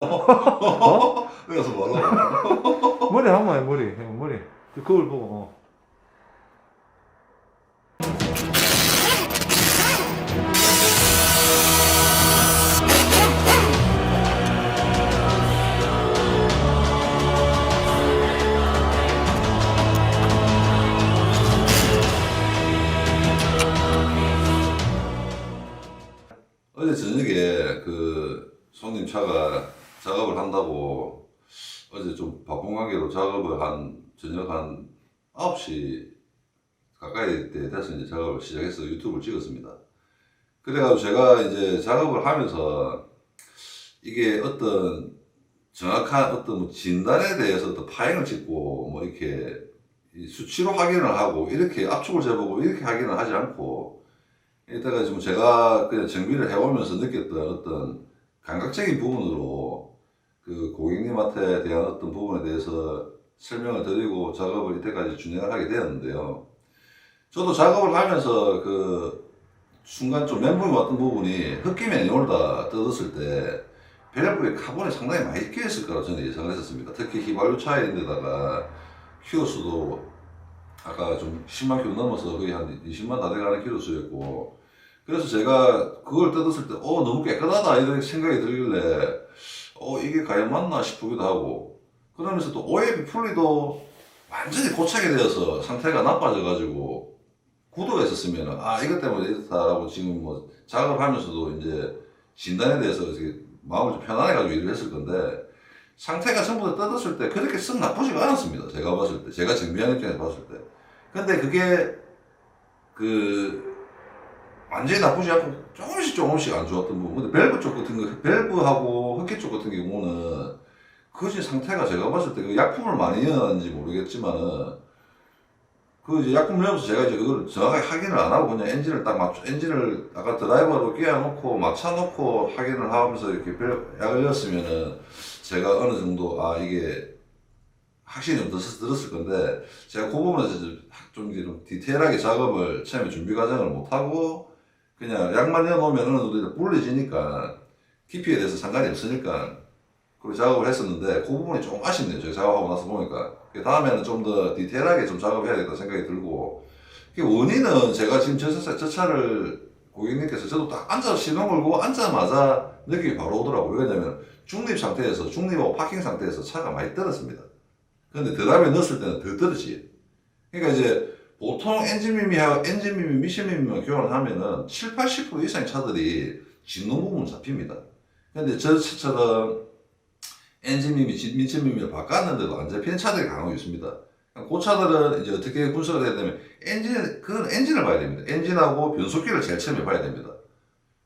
어? 그래서 뭐라고? 머리 한번 해, 머리. 머리. 그 거울 보고, 어제 저녁에 그 손님 차가 작업을 한다고 어제 좀 바쁜 관계로 작업을 저녁 한 9시 가까이 때 돼서 이제 작업을 시작해서 유튜브를 찍었습니다. 그래가지고 제가 이제 작업을 하면서 이게 어떤 정확한 어떤 뭐 진단에 대해서 어떤 파행을 찍고 뭐 이렇게 이 수치로 확인을 하고 이렇게 압축을 재보고 이렇게 확인을 하지 않고 이따가 지금 제가 그냥 정비를 해오면서 느꼈던 어떤 감각적인 부분으로 그 고객님한테 대한 어떤 부분에 대해서 설명을 드리고 작업을 이때까지 진행을 하게 되었는데요. 저도 작업을 하면서 그 순간 좀 멘붕이 왔던 부분이 홧김 애니몰다 뜯었을 때 밸브에 카본이 상당히 많이 끼었을 거라고 저는 예상을 했었습니다. 특히 휘발유 차인데다가 키로수도 아까 좀 10만 킬로 넘어서 거의 한 20만 다 돼가는 키로수였고, 그래서 제가 그걸 뜯었을 때 너무 깨끗하다 이런 생각이 들길래 이게 과연 맞나 싶기도 하고, 그러면서 또 OAB 풀리도 완전히 고착이 되어서 상태가 나빠져 가지고 구도가 있었으면 이것 때문에 이렇다라고 지금 뭐 작업하면서도 이제 진단에 대해서 이렇게 마음을 좀 편안해 가지고 일을 했을 건데, 상태가 전부 다 뜯었을 때 그렇게 썩 나쁘지가 않았습니다. 제가 봤을 때, 제가 정비하는 입장에서 봤을 때. 근데 그게 그 완전히 나쁘지 않고 조금씩 안 좋았던 부분. 근데 밸브 쪽 같은 거, 밸브하고 흡기 쪽 같은 경우는 그것이 상태가 제가 봤을 때 그 약품을 많이 넣었는지 모르겠지만은 그 이제 약품 넣으면서 제가 이제 그걸 정확하게 확인을 안 하고 그냥 엔진을 딱 맞춰, 엔진을 아까 드라이버로 끼워놓고 맞춰놓고 확인을 하면서 이렇게 약을 넣었으면은 제가 어느 정도 이게 확신이 좀 들었을 건데, 제가 그 부분에서 좀 디테일하게 작업을 처음에 준비 과정을 못하고 그냥 약만 넣어놓으면 어느 정도 불리지니까 깊이에 대해서 상관이 없으니까 그리고 작업을 했었는데, 그 부분이 좀 아쉽네요. 제가 작업하고 나서 보니까. 다음에는 좀 더 디테일하게 좀 작업해야겠다 생각이 들고, 그 원인은 제가 지금 저 차를 고객님께서 저도 딱 앉아서 시동 걸고 앉자마자 느낌이 바로 오더라고요. 왜냐면 중립하고 파킹 상태에서 차가 많이 떨었습니다. 근데 드라이브에 넣었을 때는 더 떨어지. 그러니까 이제 보통 엔진 미미, 미션 미미만 교환을 하면은 7, 80% 이상의 차들이 진동 부분 잡힙니다. 근데 저 차처럼 엔진 미미, 미션 미미를 바꿨는데도 안 잡히는 차들이 간혹 있습니다. 그 차들은 이제 어떻게 분석을 해야 되면 그건 엔진을 봐야 됩니다. 엔진하고 변속기를 제일 처음에 봐야 됩니다.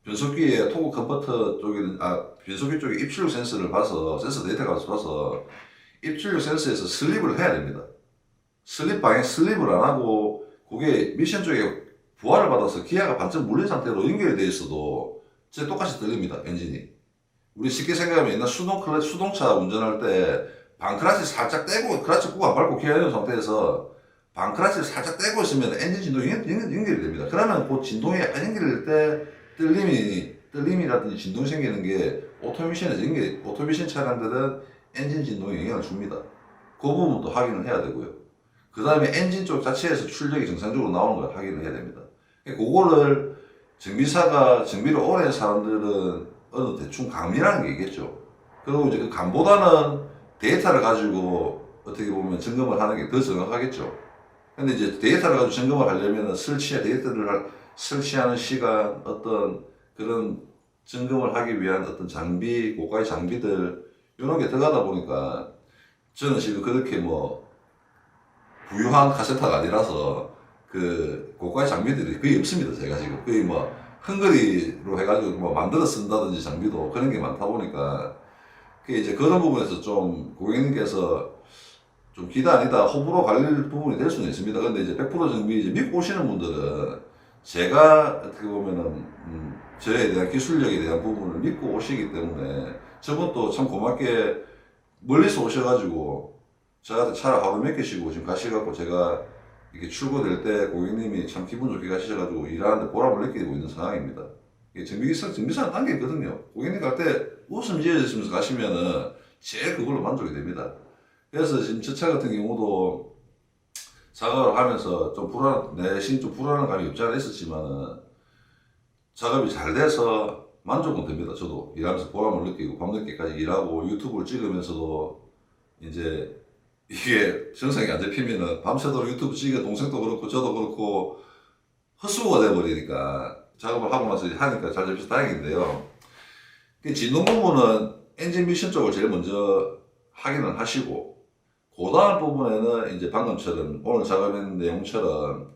변속기에 토크 컨버터 쪽에, 변속기 쪽에 입출력 센서를 봐서, 센서 데이터가 봐서 입출력 센서에서 슬립을 해야 됩니다. 슬립을 안 하고 그게 미션 쪽에 부하를 받아서 기아가 반쯤 물린 상태로 연결이 되어 있어도 똑같이 들립니다, 엔진이. 우리 쉽게 생각하면 옛날 수동차 운전할 때 방크라치 살짝 떼고 크라치 꾹 안 밟고 기아 넣은 상태에서 방크라치를 살짝 떼고 있으면 엔진 진동이 연결이 됩니다. 그러면 그 진동이 약간 연결될 때 떨림이라든지 진동이 생기는 게 오토미션 차량들은 엔진 진동에 영향을 줍니다. 그 부분도 확인을 해야 되고요. 그 다음에 엔진 쪽 자체에서 출력이 정상적으로 나오는 걸 확인을 해야 됩니다. 그거를 정비를 오래 한 사람들은 어느 대충 감이라는 게 있겠죠. 그리고 이제 그 감보다는 데이터를 가지고 어떻게 보면 점검을 하는 게 더 정확하겠죠. 근데 이제 데이터를 가지고 점검을 하려면 데이터를 설치하는 시간, 어떤 그런 점검을 하기 위한 어떤 장비, 고가의 장비들, 이런 게 들어가다 보니까 저는 지금 그렇게 뭐 부유한 카센터가 아니라서 그 고가의 장비들이 거의 없습니다. 제가 지금 거의 뭐 헝그리로 해가지고 뭐 만들어 쓴다든지 장비도 그런 게 많다 보니까 그 이제 그런 부분에서 좀 고객님께서 좀 기다 아니다 호불호 갈릴 부분이 될 수는 있습니다. 근데 이제 100% 정비 이제 믿고 오시는 분들은 제가 어떻게 보면은 저에 대한 기술력에 대한 부분을 믿고 오시기 때문에, 저분도 참 고맙게 멀리서 오셔가지고 저한테 차를 하루 맡기시고 지금 가셔갖고 제가 이렇게 출고될 때 고객님이 참 기분 좋게 가시셔가지고 일하는데 보람을 느끼고 있는 상황입니다. 이게 정비사는 딴 게 있거든요. 고객님 갈 때 웃음 지어주시면서 가시면은 제일 그걸로 만족이 됩니다. 그래서 지금 저 차 같은 경우도 작업을 하면서 좀 내심 좀 불안한 감이 없지 않아 있었지만은 작업이 잘 돼서 만족은 됩니다. 저도 일하면서 보람을 느끼고 밤늦게까지 일하고 유튜브를 찍으면서도 이제 이게 정상이 안 잡히면은 밤새도록 유튜브 찍어 동생도 그렇고 저도 그렇고 헛수고가 돼버리니까 작업을 하고 나서 하니까 잘 잡혀서 다행인데요. 진동 부분은 엔진 미션 쪽을 제일 먼저 확인을 하시고 그 다음 부분에는 이제 방금처럼 오늘 작업한 내용처럼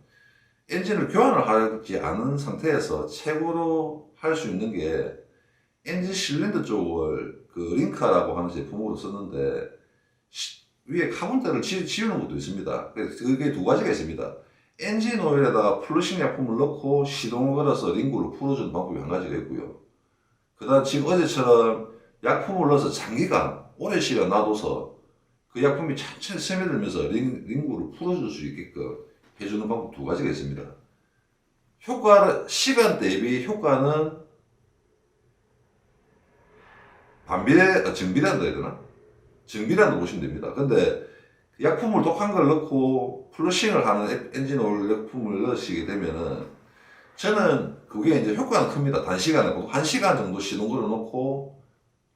엔진을 교환을 하지 않은 상태에서 최고로 할 수 있는 게 엔진 실린더 쪽을 그 링카라고 하는 제품으로 썼는데 위에 카본대를 지우는 것도 있습니다. 그게 두 가지가 있습니다. 엔진 오일에다가 플러싱 약품을 넣고 시동을 걸어서 링구를 풀어주는 방법이 한 가지가 있고요. 그 다음 지금 어제처럼 약품을 넣어서 장기간 오랜 시간 놔둬서 그 약품이 천천히 스며들면서 링구를 풀어줄 수 있게끔 해주는 방법 두 가지가 있습니다. 시간 대비 효과는 정비례한다 해야 되나? 정비례한다 보시면 됩니다. 근데 약품을 독한 걸 넣고 플러싱을 하는 엔진 오일 약품을 넣으시게 되면은 저는 그게 이제 효과는 큽니다. 단시간에 1시간 정도 시동 걸어 놓고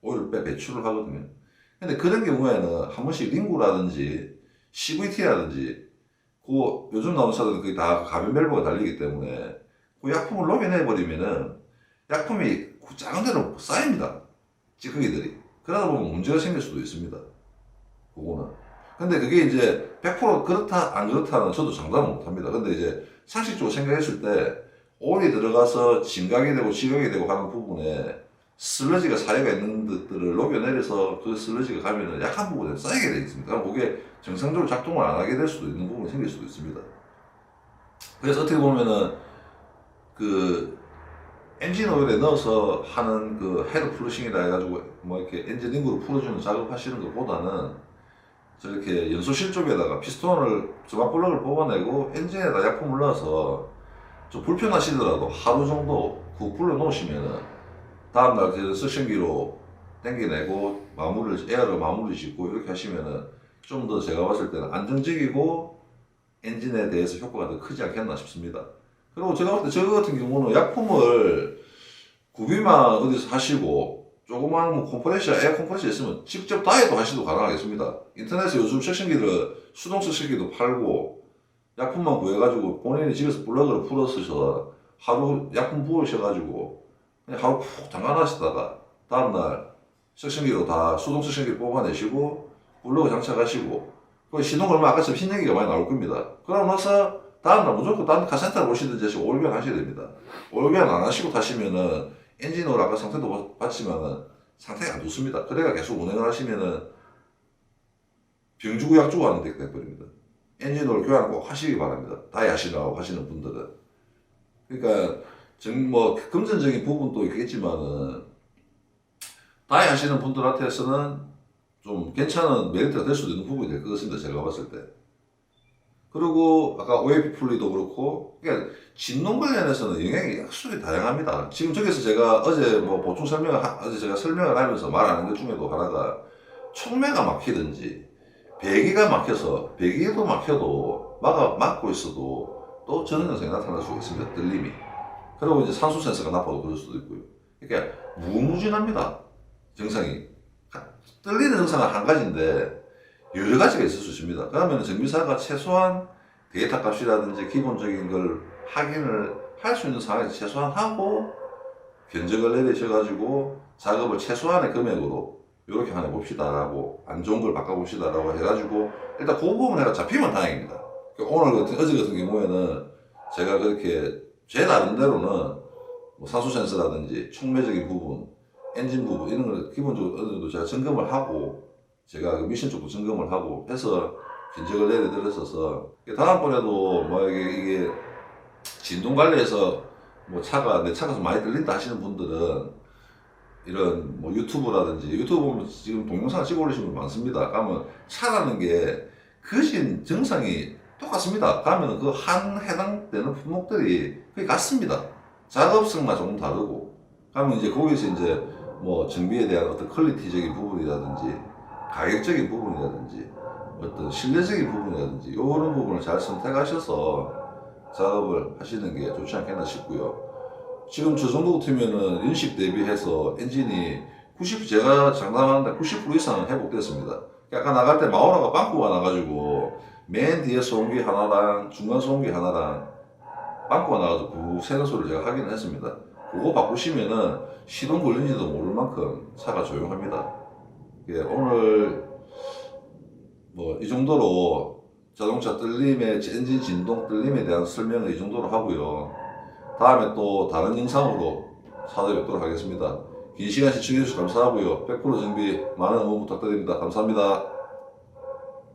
오일을 배출을 하거든요. 근데 그런 경우에는 한 번씩 링구라든지 CVT라든지 그 요즘 나오는 차들은 그게 다 가변 밸브가 달리기 때문에 그 약품을 녹여내버리면은 약품이 작은 데로 쌓입니다. 찌꺼기들이. 그러다 보면 문제가 생길 수도 있습니다. 그거는. 근데 그게 이제 100% 그렇다 안 그렇다는 저도 장담은 못합니다. 근데 이제 상식적으로 생각했을 때 오일이 들어가서 진각이 되고 지각이 되고 하는 부분에 슬러지가 사이가 있는 것들을 녹여내려서 그 슬러지가 가면은 약한 부분에 쌓이게 되어 있습니다. 그럼 그게 정상적으로 작동을 안 하게 될 수도 있는 부분이 생길 수도 있습니다. 그래서 어떻게 보면은 그 엔진 오일에 넣어서 하는 그 헤드 플러싱이라 해가지고 뭐 이렇게 엔진 링구를 풀어주는 작업 하시는 것보다는 저렇게 연소실 쪽에다가 피스톤을 스마트 플러그를 뽑아내고 엔진에다 약품을 넣어서 좀 불편하시더라도 하루 정도 그 불러 놓으시면은 다음날 그 석션기로 당겨내고 에어로 마무리 짓고 이렇게 하시면은 좀 더 제가 봤을 때는 안정적이고 엔진에 대해서 효과가 더 크지 않겠나 싶습니다. 그리고 제가 봤을 때 저 같은 경우는 약품을 구비만 어디서 하시고 조그만 뭐 에어 컴프레셔 있으면 직접 다이어도 하셔도 가능하겠습니다. 인터넷에 요즘 수동 석션기도 팔고 약품만 구해가지고 본인이 집에서 플러그를 풀어서 하루 약품 부으셔가지고 그냥 하루 푹 담가놨다가 다음날 석션기로 다 수동 석션기를 뽑아내시고 플러그 장착하시고 그 시동 걸면 아까처럼 흰 얘기가 많이 나올 겁니다. 그러고 나서 다음날 무조건 다른 카센터를 보시든지 오일 교환 하셔야 됩니다. 오일 교환 안 하시고 타시면은 엔진 오일 아까 상태도 봤지만은 상태가 안 좋습니다. 그래가 계속 운행을 하시면은 병 주고 약 주고 하는 데 돼버립니다. 엔진 오일 교환 꼭 하시기 바랍니다. 다이 하시라고 하시는 분들은. 그러니까 뭐 금전적인 부분도 있겠지만은 다이 하시는 분들한테서는 좀 괜찮은 메리트가 될 수도 있는 부분이 될 것 같습니다. 제가 봤을 때. 그리고 아까 OAP 풀리도 그렇고, 그러니까 진동 관련해서는 영향이 약수이 다양합니다. 지금 저기서 제가 어제 뭐 보충 어제 제가 설명을 하면서 말하는 것 중에도 하나가 촉매가 막히든지 배기가 막혀서 배기도 막혀도 막고 있어도 또 저런 현상이 나타날 수가 있습니다. 떨림이. 그리고 이제 산소 센서가 나빠도 그럴 수도 있고요. 그러니까 무궁무진합니다. 증상이. 떨리는 증상은 한 가지인데 여러 가지가 있을 수 있습니다. 그러면 정비사가 최소한 데이터 값이라든지 기본적인 걸 확인을 할 수 있는 상황에서 최소한 하고 견적을 내리셔가지고 작업을 최소한의 금액으로 이렇게 하나 봅시다라고 안 좋은 걸 바꿔봅시다라고 해가지고 일단 그 부분 내가 잡히면 다행입니다. 어제 같은 경우에는 제가 그렇게 제 나름대로는 뭐 산소 센서라든지 촉매적인 부분, 엔진 부분 이런 걸 기본적으로 어느 정도 제가 점검을 하고 제가 미션 쪽도 점검을 하고 해서 견적을 내려드렸어서 다음번에도 뭐 이게 진동 관리해서 뭐 내 차가 좀 많이 들린다 하시는 분들은 이런 뭐 유튜브라든지 유튜브 보면 지금 동영상 찍어 올리시는 분 많습니다. 가면 차라는 게 거진 정상이 똑같습니다. 가면 그 해당되는 품목들이 거의 같습니다. 작업성만 조금 다르고 가면 이제 거기서 이제 뭐 정비에 대한 어떤 퀄리티적인 부분이라든지 가격적인 부분이라든지 어떤 실내적인 부분이라든지 이런 부분을 잘 선택하셔서 작업을 하시는 게 좋지 않겠나 싶고요. 지금 저 정도 같으면은 연식 대비해서 엔진이 90, 제가 장담하는데 90% 이상은 회복됐습니다. 아까 나갈 때 마오라가 빵꾸가 나가지고 맨 뒤에 소음기 하나랑 중간 소음기 하나랑 빵꾸가 나가지고 그 새는 소리를 제가 확인을 했습니다. 그거 바꾸시면은 시동 걸린지도 모를 만큼 차가 조용합니다. 예, 오늘 뭐 이 정도로 자동차 뜰림의 엔진 진동 뜰림에 대한 설명을 이 정도로 하고요. 다음에 또 다른 영상으로 찾아뵙도록 하겠습니다. 긴 시간 시청해주셔서 감사하고요. 100% 정비 많은 응원 부탁드립니다. 감사합니다.